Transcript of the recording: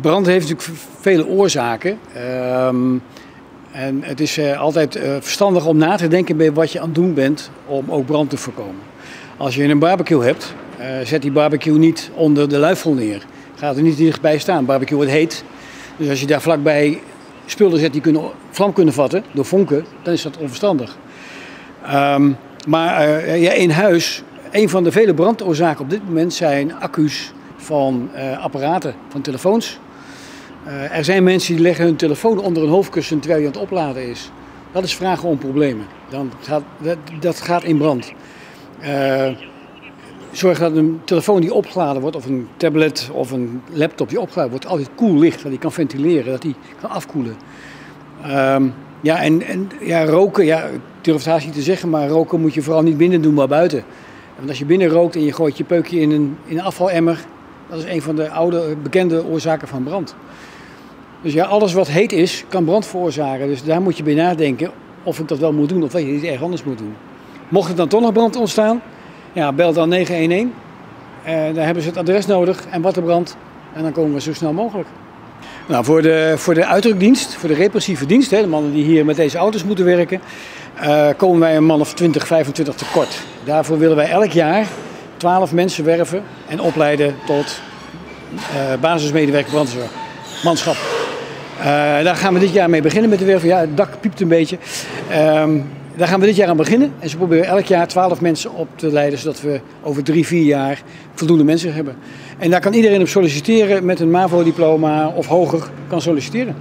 Brand heeft natuurlijk vele oorzaken. En het is altijd verstandig om na te denken bij wat je aan het doen bent om ook brand te voorkomen. Als je een barbecue hebt, zet die barbecue niet onder de luifel neer. Gaat er niet dichtbij staan. Barbecue wordt heet. Dus als je daar vlakbij spullen zet die vlam kunnen vatten door vonken, dan is dat onverstandig. In huis, een van de vele brandoorzaken op dit moment zijn accu's van apparaten, van telefoons. Er zijn mensen die leggen hun telefoon onder een hoofdkussen terwijl hij aan het opladen is. Dat is vragen om problemen. Dat gaat in brand. Zorg dat een telefoon die opgeladen wordt, of een tablet of een laptop die opgeladen wordt, altijd koel ligt, dat die kan ventileren, dat die kan afkoelen. Roken, ik durf het haast niet te zeggen, maar roken moet je vooral niet binnen doen, maar buiten. Want als je binnen rookt en je gooit je peukje in een afvalemmer, dat is een van de oude bekende oorzaken van brand. Dus ja, alles wat heet is, kan brand veroorzaken. Dus daar moet je bij nadenken of ik dat wel moet doen of dat je iets erg anders moet doen. Mocht er dan toch nog brand ontstaan, ja, bel dan 911. Daar hebben ze het adres nodig en wat er brandt. En dan komen we zo snel mogelijk. Nou, voor de uitrukdienst, voor de repressieve dienst, de mannen die hier met deze auto's moeten werken, komen wij een man of 20, 25 tekort. Daarvoor willen wij elk jaar 12 mensen werven en opleiden tot basismedewerker brandzorg. Manschap. Daar gaan we dit jaar mee beginnen met de werven. Ja, het dak piept een beetje. Daar gaan we dit jaar aan beginnen. En ze proberen elk jaar 12 mensen op te leiden, zodat we over 3, 4 jaar voldoende mensen hebben. En daar kan iedereen op solliciteren met een MAVO-diploma of hoger kan solliciteren.